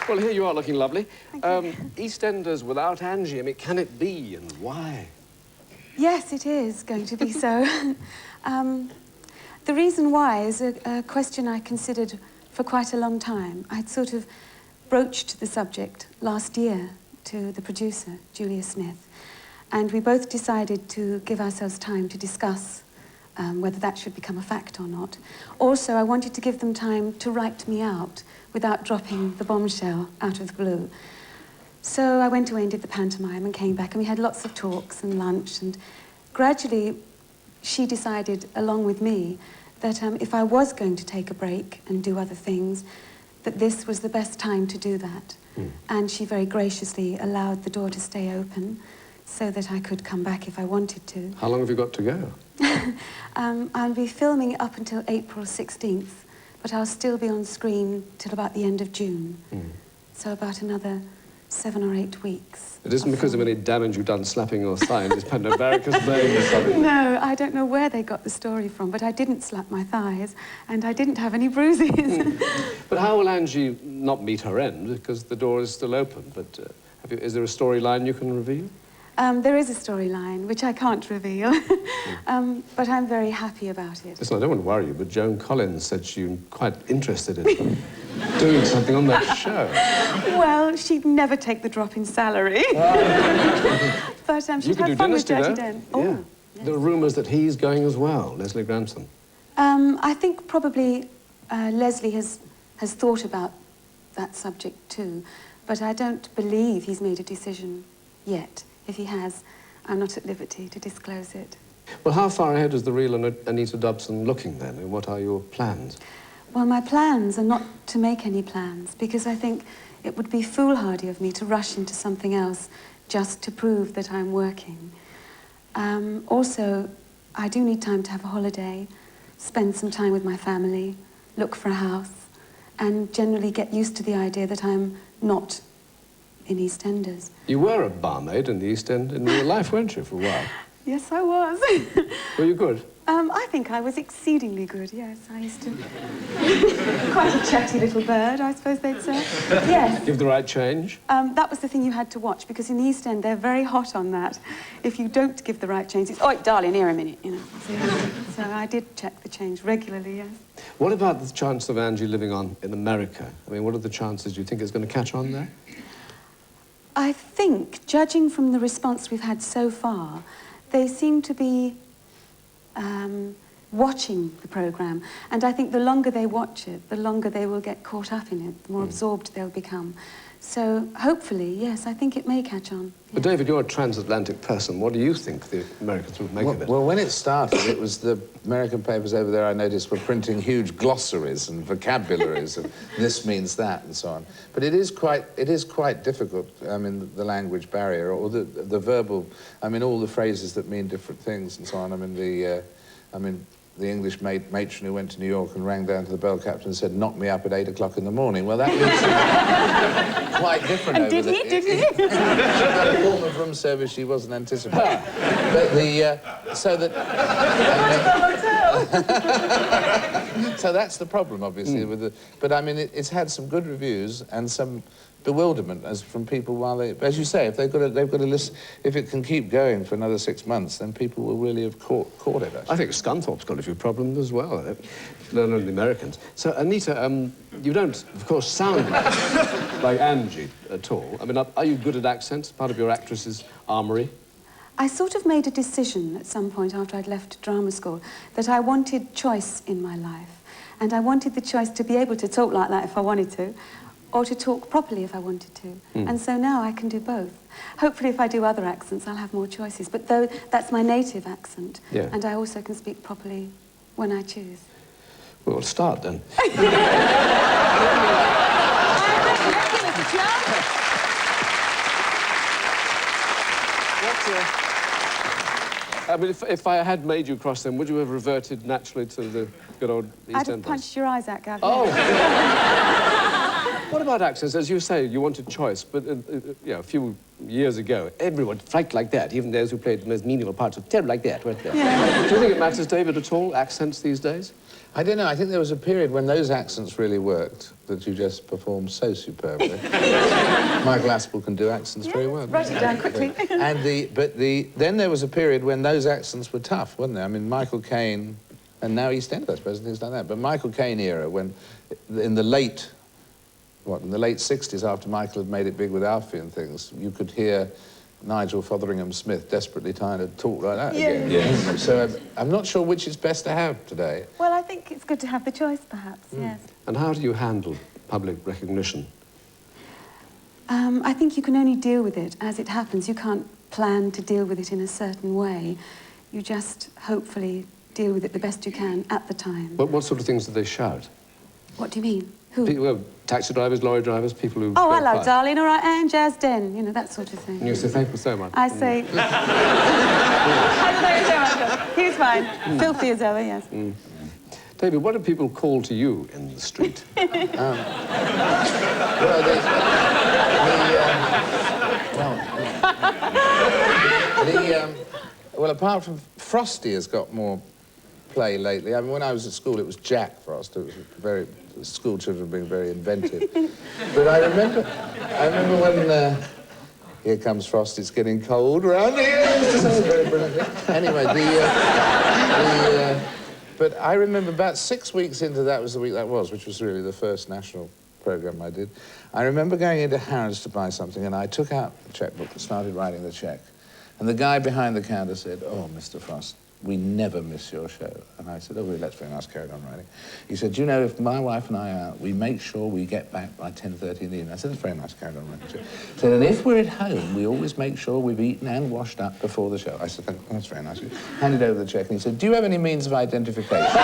Well, here you are looking lovely. EastEnders without Angie, I mean, can it be, and why? Yes, it is going to be so. The reason why is a question I considered for quite a long time. I'd sort of broached the subject last year to the producer, Julia Smith, and we both decided to give ourselves time to discuss whether that should become a fact or not. Also, I wanted to give them time to write me out without dropping the bombshell out of the blue. So I went away and did the pantomime and came back, and we had lots of talks and lunch, and gradually she decided, along with me, that if I was going to take a break and do other things, that this was the best time to do that. And she very graciously allowed the door to stay open so that I could come back if I wanted to. How long have you got to go? I'll be filming it up until April 16th, but I'll still be on screen till about the end of June. So about another 7 or 8 weeks. It isn't because of any damage you've done slapping your thigh in this Pandobaricus vein or something? No, I don't know where they got the story from, but I didn't slap my thighs, and I didn't have any bruises. But how will Angie not meet her end, because the door is still open? But is there a storyline you can reveal? There is a storyline, which I can't reveal, but I'm very happy about it. Listen, I don't want to worry you, but Joan Collins said she was quite interested in doing something on that show. Well, she'd never take the drop in salary. But she'd have fun with Dirty Den. Oh, yeah. Yes. There are rumours that he's going as well, Leslie Grantham. I think probably Leslie has thought about that subject too, but I don't believe he's made a decision yet. If he has, I'm not at liberty to disclose it. Well, how far ahead is the real Anita Dobson looking then, and what are your plans? Well, my plans are not to make any plans, because I think it would be foolhardy of me to rush into something else just to prove that I'm working. Also, I do need time to have a holiday, spend some time with my family, look for a house, and generally get used to the idea that I'm not in EastEnders. You were a barmaid in the East End in real life, weren't you, for a while? Yes, I was. Were you good? I think I was exceedingly good, yes. I used to... Quite a chatty little bird, I suppose they'd say. Yes. Give the right change? That was the thing you had to watch, because in the East End, they're very hot on that. If you don't give the right change, it's, "Oi, darling, here a minute," you know. So I did check the change regularly, yes. What about the chance of Angie living on in America? I mean, what are the chances? Do you think it's going to catch on there? I think, judging from the response we've had so far, they seem to be watching the programme. And I think the longer they watch it, the longer they will get caught up in it, the more absorbed they'll become. So, hopefully, yes, I think it may catch on. Yes. But, David, you're a transatlantic person. What do you think the Americans would make of it? Well, when it started, it was the American papers over there, I noticed, were printing huge glossaries and vocabularies of this means that and so on. But it is quite difficult, I mean, the language barrier, or the verbal, I mean, all the phrases that mean different things and so on. I mean, the English matron who went to New York and rang down to the bell captain and said, "Knock me up at 8 o'clock in the morning." Well, that was quite different. And did he? The form of room service she wasn't anticipating. But so that's the problem, obviously. But I mean, it's had some good reviews and some bewilderment from people while they, as you say, if they've got to listen. If it can keep going for another 6 months, then people will really have caught it. I think Scunthorpe's got a few problems as well, not only the Americans. So, Anita, you don't, of course, sound like Angie at all. I mean, are you good at accents? Part of your actress's armoury? I sort of made a decision at some point after I'd left drama school that I wanted choice in my life. And I wanted the choice to be able to talk like that if I wanted to, or to talk properly if I wanted to. And so now I can do both. Hopefully if I do other accents, I'll have more choices. But though that's my native accent, and I also can speak properly when I choose. Well, we'll start then. I mean, if I had made you cross them, would you have reverted naturally to the good old EastEnders? I'd have punched your eyes out, Gav. Oh! What about accents? As you say, you wanted choice, but you know, a few years ago, everyone flagged like that, even those who played the most menial parts of terrible like that, weren't they? Yeah. Do you think it matters, David, at all, accents these days? I don't know, I think there was a period when those accents really worked, that you just performed so superbly. Michael Aspel can do accents very well. Write it down quickly. And then there was a period when those accents were tough, wasn't there? I mean, Michael Caine, and now EastEnders, I suppose, and things like that. But Michael Caine era, when in the late 60s, after Michael had made it big with Alfie and things, you could hear Nigel Fotheringham-Smith desperately trying to talk like that again. Yes. So I'm not sure which is best to have today. Well, I think it's good to have the choice, perhaps, yes. And how do you handle public recognition? I think you can only deal with it as it happens. You can't plan to deal with it in a certain way. You just hopefully deal with it the best you can at the time. What sort of things do they shout? What do you mean? Who? Well, taxi drivers, lorry drivers, people who... Oh, hello, darling, all right, and jazz den, you know, that sort of thing. And you say, thank you so much. I say... Thank you so much. He was fine. Filthy as ever, yes. David, what do people call to you in the street? Well, apart from Frosty has got more play lately. I mean, when I was at school, it was Jack Frost. It was very... School children being very inventive. But I remember when... here comes Frost, it's getting cold around here. Very brilliantly. Anyway, but I remember about 6 weeks into that was the week that was, which was really the first national programme I did. I remember going into Harrods to buy something, and I took out the checkbook and started writing the cheque. And the guy behind the counter said, "Oh, Mr. Frost, we never miss your show." And I said, "Oh, really, that's very nice, carried on writing." He said, "Do you know, if my wife and I are out, we make sure we get back by 10:30 in the evening." I said, "That's very nice, carried on writing." He said, "And if we're at home, we always make sure we've eaten and washed up before the show." I said, "That's very nice." He handed over the cheque, and he said, "Do you have any means of identification?"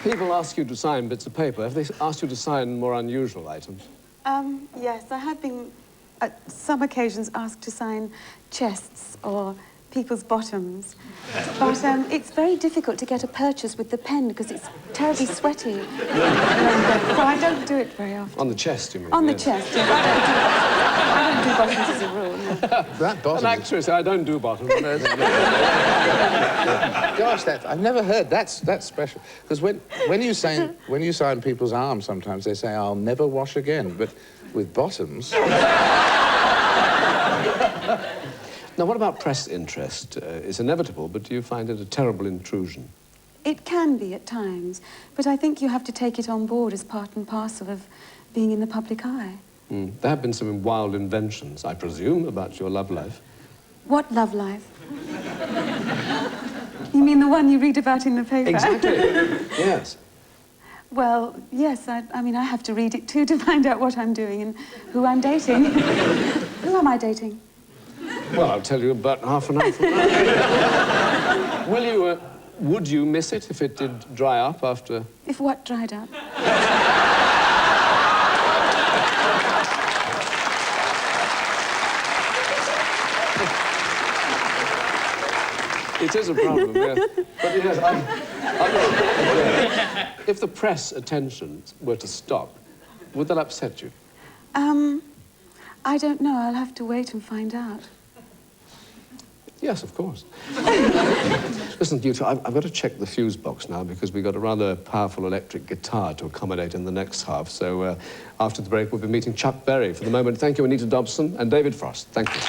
People ask you to sign bits of paper. Have they asked you to sign more unusual items? Yes, I have been, at some occasions, asked to sign chests or people's bottoms. But it's very difficult to get a purchase with the pen because it's terribly sweaty. So I don't do it very often. On the chest, you mean? On the yes. chest, yes. I don't do bottoms as a rule, no. That bottom. An actress, I don't do bottoms. Gosh, I've never heard. That's special. Because when you sign people's arms, sometimes they say, "I'll never wash again," but with bottoms. Now, what about press interest? It's inevitable, but do you find it a terrible intrusion? It can be at times, but I think you have to take it on board as part and parcel of being in the public eye. There have been some wild inventions, I presume, about your love life. What love life? You mean the one you read about in the paper? Exactly. Yes. Well, yes, I mean, I have to read it too to find out what I'm doing and who I'm dating. Who am I dating? Well, I'll tell you about half an hour from now. Would you miss it if it did dry up after... If what dried up? It is a problem, yes. But yes, if the press attention were to stop, would that upset you? I don't know. I'll have to wait and find out. Yes, of course. Listen, you two, I've got to check the fuse box now because we've got a rather powerful electric guitar to accommodate in the next half. So after the break, we'll be meeting Chuck Berry. For the moment, thank you, Anita Dobson and David Frost. Thank you.